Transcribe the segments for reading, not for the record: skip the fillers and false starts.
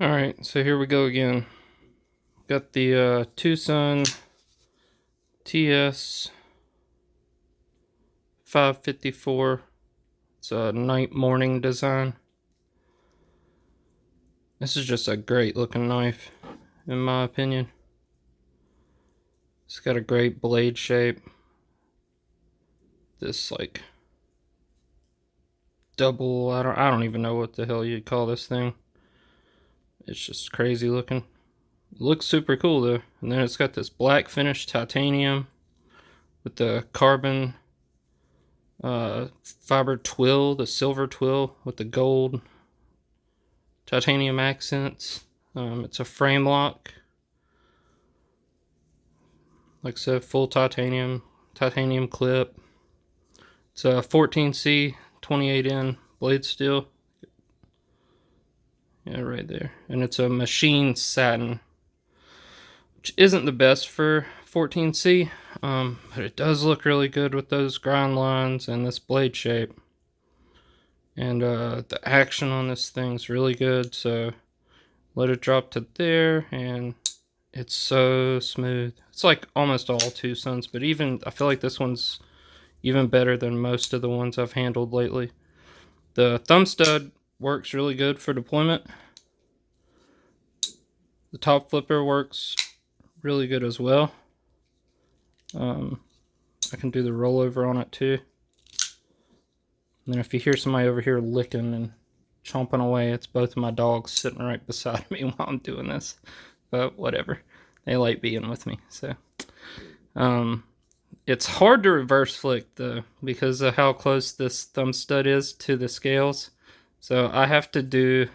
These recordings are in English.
Alright, so here we go again. Got the Twosun ts554. It's a night morning design. This is just a great looking knife, in my opinion. It's got a great blade shape. This like double, I don't even know what the hell you'd call this thing. It's just crazy looking. It looks super cool though. And then it's got this black finished titanium with the carbon fiber twill, the silver twill with the gold titanium accents. It's a frame lock. Like I said, full titanium clip. It's a 14C 28N blade steel. Yeah, right there. And it's a machine satin, which isn't the best for 14C, but it does look really good with those grind lines and this blade shape. And the action on this thing's really good, so let it drop to there, and it's so smooth. It's like almost all Twosuns, but even I feel like this one's even better than most of the ones I've handled lately. The thumb stud works really good for deployment. The top flipper works really good as well. I can do the rollover on it too. And then if you hear somebody over here licking and chomping away, it's both of my dogs sitting right beside me while I'm doing this. But whatever, they like being with me. So it's hard to reverse flick though, because of how close this thumb stud is to the scales. So I have to do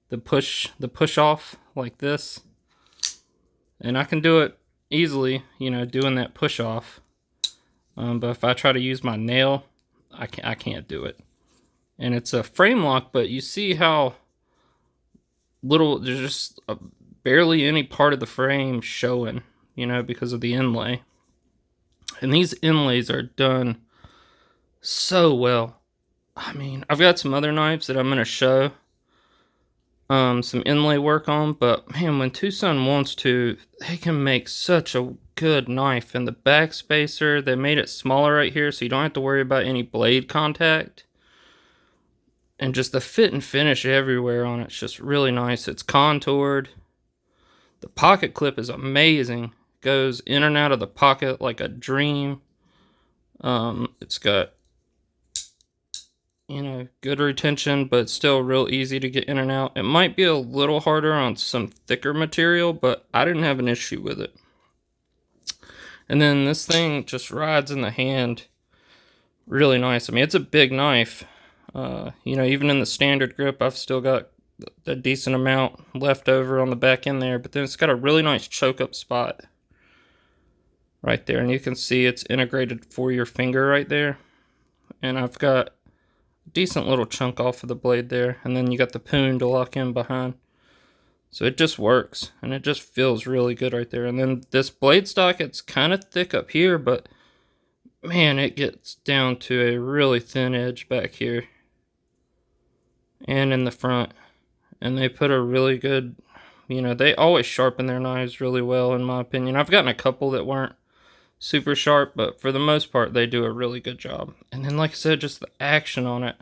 the push off like this, and I can do it easily, you know, doing that push off. But if I try to use my nail, I can't do it. And it's a frame lock, but you see how little, there's just barely any part of the frame showing, you know, because of the inlay. And these inlays are done so well. I mean, I've got some other knives that I'm going to show some inlay work on, but man, when Twosun wants to, they can make such a good knife. And the back spacer, they made it smaller right here, so you don't have to worry about any blade contact. And just the fit and finish everywhere on it's just really nice. It's contoured. The pocket clip is amazing. Goes in and out of the pocket like a dream. It's got, you know, good retention, but still real easy to get in and out. It might be a little harder on some thicker material, but I didn't have an issue with it. And then this thing just rides in the hand really nice. I mean, it's a big knife. You know, even in the standard grip, I've still got a decent amount left over on the back end there, but then it's got a really nice choke up spot right there, and you can see it's integrated for your finger right there. And I've got a decent little chunk off of the blade there, and then you got the poon to lock in behind. So it just works, and it just feels really good right there. And then this blade stock, it's kind of thick up here, but man, it gets down to a really thin edge back here and in the front. And they put a really good, you know, they always sharpen their knives really well, in my opinion. I've gotten a couple that weren't super sharp, but for the most part, they do a really good job. And then, like I said, just the action on it.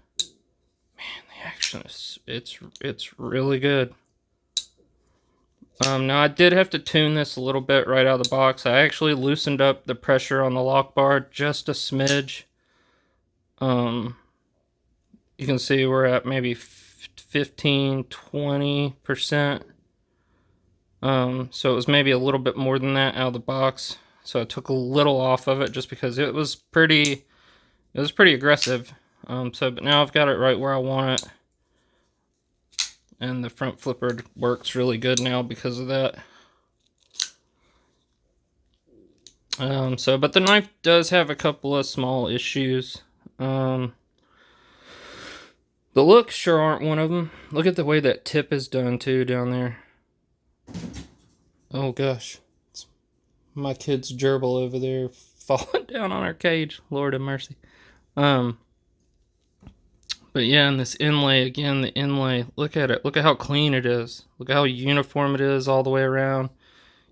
Man, the action is, it's really good. Now I did have to tune this a little bit right out of the box. I actually loosened up the pressure on the lock bar just a smidge. You can see we're at maybe 15-20%. So it was maybe a little bit more than that out of the box. So I took a little off of it just because it was pretty aggressive. But now I've got it right where I want it. And the front flipper works really good now because of that. But the knife does have a couple of small issues. The looks sure aren't one of them. Look at the way that tip is done too down there. Oh gosh. It's my kid's gerbil over there falling down on our cage. Lord have mercy. But But yeah, and this inlay, again, the inlay, look at it. Look at how clean it is. Look at how uniform it is all the way around.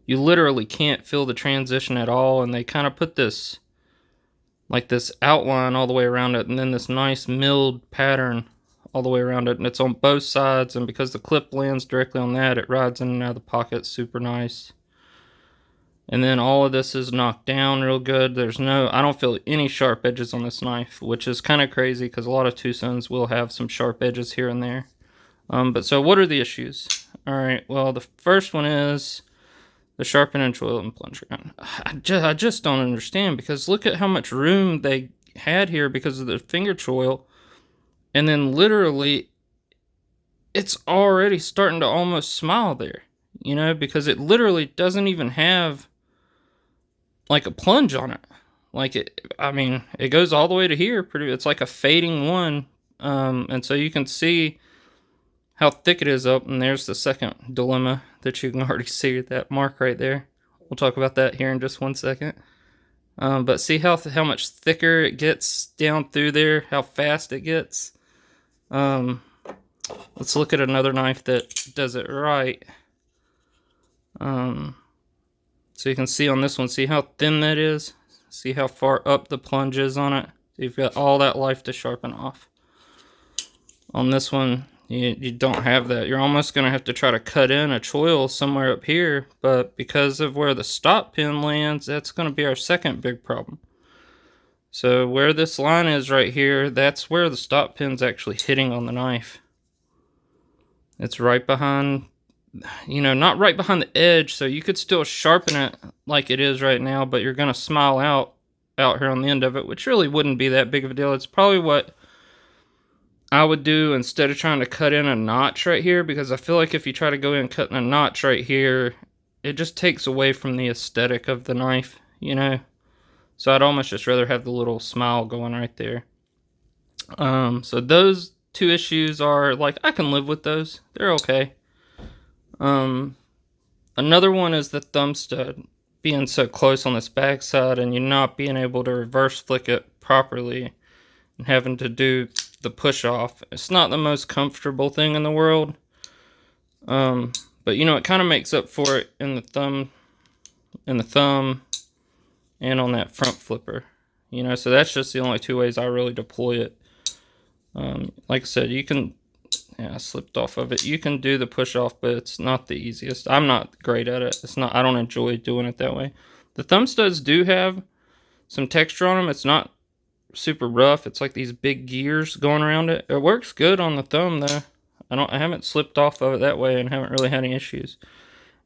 You literally can't feel the transition at all, and they kind of put this, like this outline all the way around it, and then this nice milled pattern all the way around it, and it's on both sides, and because the clip lands directly on that, it rides in and out of the pocket super nice. And then all of this is knocked down real good. I don't feel any sharp edges on this knife, which is kind of crazy because a lot of Twosuns will have some sharp edges here and there. But so what are the issues? All right, well, the first one is the sharpening choil and plunger gun. I just don't understand, because look at how much room they had here because of the finger choil. And then literally, it's already starting to almost smile there, you know, because it literally doesn't even have like a plunge on it. Like it goes all the way to here. It's like a fading one. And so you can see how thick it is up. And there's the second dilemma that you can already see that mark right there. We'll talk about that here in just 1 second. But see how much thicker it gets down through there, how fast it gets. Let's look at another knife that does it right. So you can see on this one, see how thin that is? See how far up the plunge is on it? So you've got all that life to sharpen off. On this one, you don't have that. You're almost going to have to try to cut in a choil somewhere up here, but because of where the stop pin lands, that's going to be our second big problem. So where this line is right here, that's where the stop pin's actually hitting on the knife. It's right behind, you know, not right behind the edge, so you could still sharpen it like it is right now, but you're going to smile out here on the end of it, which really wouldn't be that big of a deal. It's probably what I would do instead of trying to cut in a notch right here, because I feel like if you try to go in cutting a notch right here, it just takes away from the aesthetic of the knife, you know. So I'd almost just rather have the little smile going right there. So those two issues are, like, I can live with those. They're okay. Another one is the thumb stud being so close on this back side and you not being able to reverse flick it properly and having to do the push off. It's not the most comfortable thing in the world. But you know, it kind of makes up for it in the thumb and on that front flipper, you know. So that's just the only two ways I really deploy it. Like I said, you can, yeah, I slipped off of it. You can do the push off, but it's not the easiest. I'm not great at it. I don't enjoy doing it that way. The thumb studs do have some texture on them. It's not super rough. It's like these big gears going around it. It works good on the thumb though. I haven't slipped off of it that way and haven't really had any issues.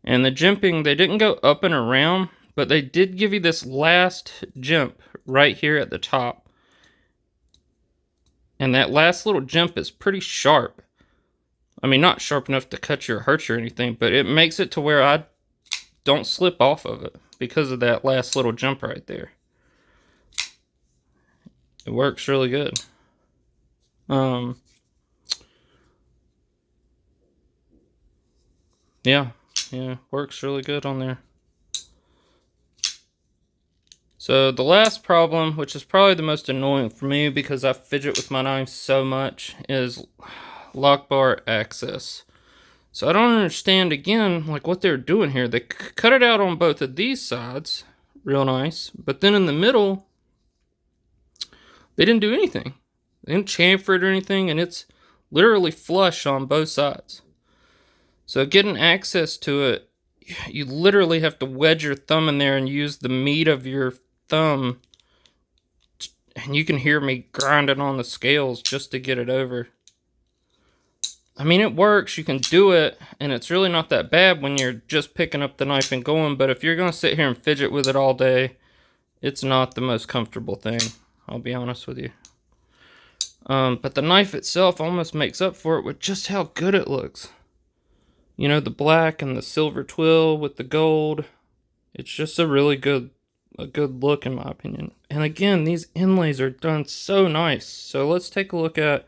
And the jimping, they didn't go up and around, but they did give you this last jump right here at the top. And that last little jump is pretty sharp. I mean, not sharp enough to cut you or hurt you or anything, but it makes it to where I don't slip off of it because of that last little jump right there. It works really good. Yeah, works really good on there. So the last problem, which is probably the most annoying for me because I fidget with my knives so much, is lock bar access. So I don't understand, again, like what they're doing here. They cut it out on both of these sides, real nice, but then in the middle, they didn't do anything. They didn't chamfer it or anything, and it's literally flush on both sides. So getting access to it, you literally have to wedge your thumb in there and use the meat of your thumb, and you can hear me grinding on the scales just to get it over. I mean, it works, you can do it, and it's really not that bad when you're just picking up the knife and going, but if you're going to sit here and fidget with it all day, it's not the most comfortable thing, I'll be honest with you. But the knife itself almost makes up for it with just how good it looks. You know, the black and the silver twill with the gold, it's just a really good look in my opinion. And again, these inlays are done so nice. So let's take a look at,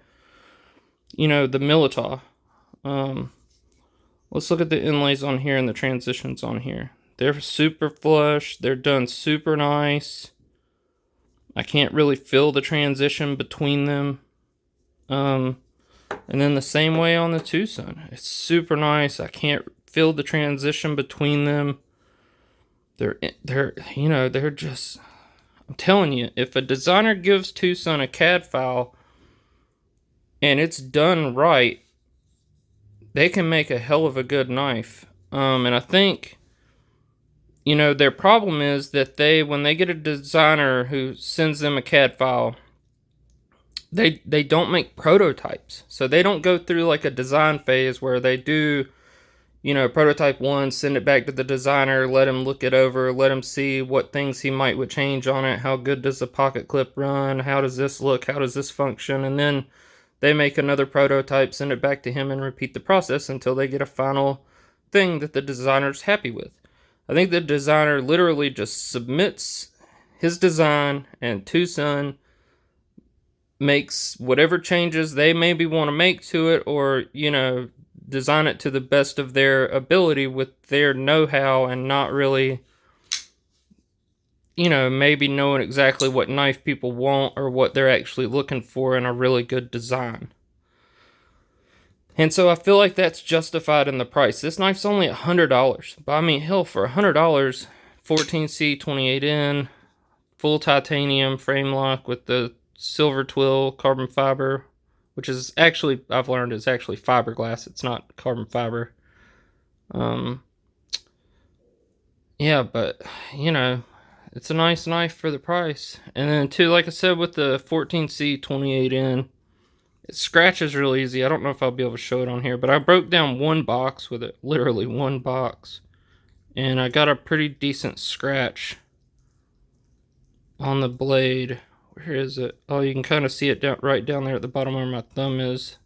you know, the Milita. Let's look at the inlays on here and the transitions on here. They're super flush. They're done super nice. I can't really feel the transition between them. And then the same way on the Twosun. It's super nice. I can't feel the transition between them. They're just, I'm telling you, if a designer gives Twosun a CAD file and it's done right, they can make a hell of a good knife. And I think, their problem is that when they get a designer who sends them a CAD file, they don't make prototypes. So they don't go through like a design phase where they do, prototype 1, send it back to the designer, let him look it over, let him see what things he would change on it, how good does the pocket clip run, how does this look, how does this function, and then they make another prototype, send it back to him, and repeat the process until they get a final thing that the designer's happy with. I think the designer literally just submits his design, and Twosun makes whatever changes they maybe want to make to it, or, design it to the best of their ability with their know-how, and not really, maybe knowing exactly what knife people want or what they're actually looking for in a really good design. And so I feel like that's justified in the price. This knife's only $100, but I mean, hell, for $100, 14C 28N, full titanium frame lock with the silver twill carbon fiber, which is actually, I've learned, is actually fiberglass. It's not carbon fiber. Yeah, but, it's a nice knife for the price. And then, too, like I said, with the 14C 28N, it scratches real easy. I don't know if I'll be able to show it on here, but I broke down one box with it. Literally one box. And I got a pretty decent scratch on the blade. Where is it? Oh, you can kind of see it right down there at the bottom where my thumb is.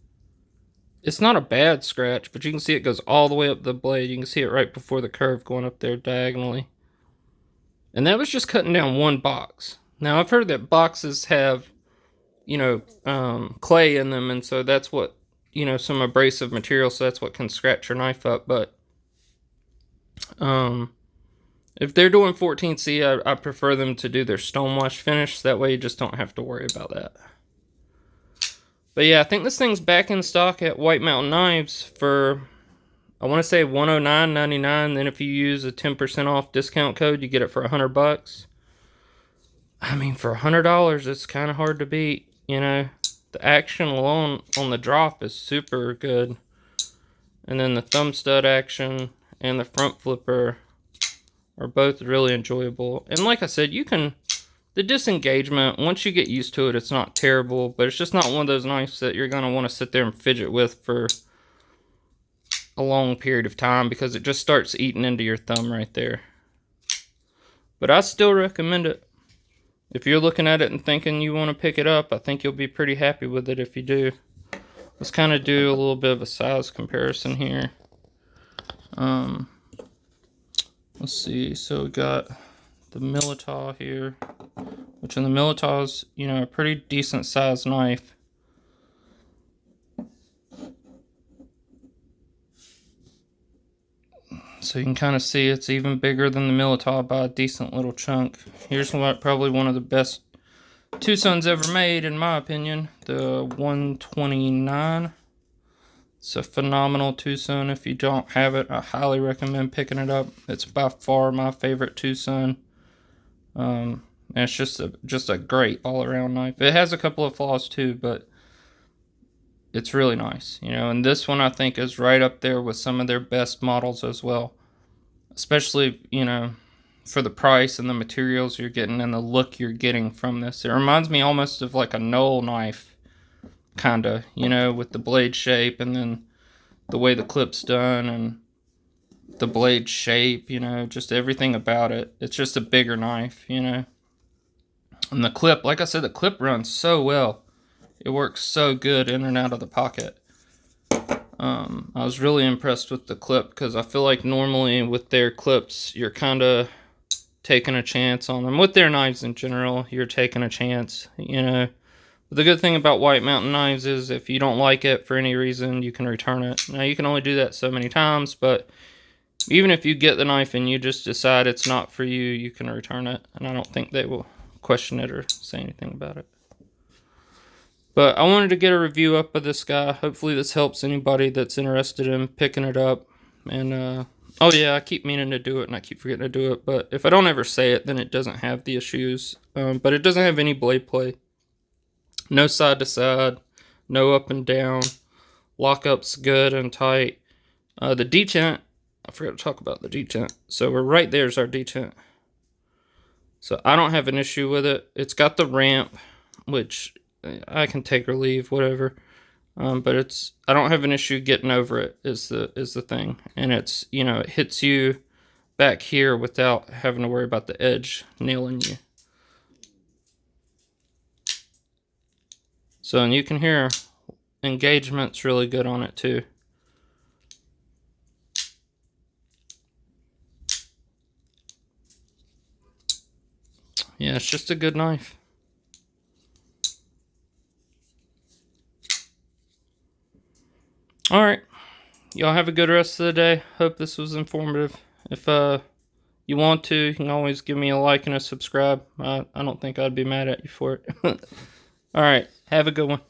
It's not a bad scratch, but you can see it goes all the way up the blade. You can see it right before the curve going up there diagonally. And that was just cutting down one box. Now, I've heard that boxes have, clay in them, and so that's what, some abrasive material, so that's what can scratch your knife up. But if they're doing 14C, I prefer them to do their stonewash finish. That way you just don't have to worry about that. But yeah, I think this thing's back in stock at White Mountain Knives for, I want to say $109.99. Then if you use a 10% off discount code, you get it for $100. I mean, for $100, it's kind of hard to beat. The action alone on the drop is super good. And then the thumb stud action and the front flipper are both really enjoyable. And like I said, the disengagement, once you get used to it, it's not terrible, but it's just not one of those knives that you're going to want to sit there and fidget with for a long period of time, because it just starts eating into your thumb right there. But I still recommend it. If you're looking at it and thinking you want to pick it up, I think you'll be pretty happy with it if you do. Let's kind of do a little bit of a size comparison here. Let's see, so we got the Militaw here, which in the Militaw's, a pretty decent sized knife. So you can kind of see it's even bigger than the Militaw by a decent little chunk. Here's probably one of the best Twosuns ever made, in my opinion, the 129. It's a phenomenal Twosun. If you don't have it, I highly recommend picking it up. It's by far my favorite Twosun. And it's just a great all-around knife. It has a couple of flaws too, but it's really nice. And this one I think is right up there with some of their best models as well. Especially, for the price and the materials you're getting and the look you're getting from this. It reminds me almost of like a Knoll knife, kinda, with the blade shape and then the way the clip's done and the blade shape, just everything about it. It's just a bigger knife, And the clip, like I said, the clip runs so well. It works so good in and out of the pocket. I was really impressed with the clip, because I feel like normally with their clips, you're kind of taking a chance on them. With their knives in general, you're taking a chance, But the good thing about White Mountain Knives is if you don't like it for any reason, you can return it. Now, you can only do that so many times, but even if you get the knife and you just decide it's not for you, you can return it. And I don't think they will question it or say anything about it. But I wanted to get a review up of this guy. Hopefully this helps anybody that's interested in picking it up. And, oh yeah, I keep meaning to do it and I keep forgetting to do it. But if I don't ever say it, then it doesn't have the issues. But it doesn't have any blade play. No side to side. No up and down. Lockup's good and tight. The detent, I forgot to talk about the detent. So we're right there's our detent. So I don't have an issue with it. It's got the ramp, which I can take or leave, whatever. But I don't have an issue getting over it is the thing. And it's, you know, it hits you back here without having to worry about the edge nailing you. So, and you can hear engagement's really good on it too. Yeah, it's just a good knife. Alright, y'all have a good rest of the day. Hope this was informative. If you want to, you can always give me a like and a subscribe. I don't think I'd be mad at you for it. Alright, have a good one.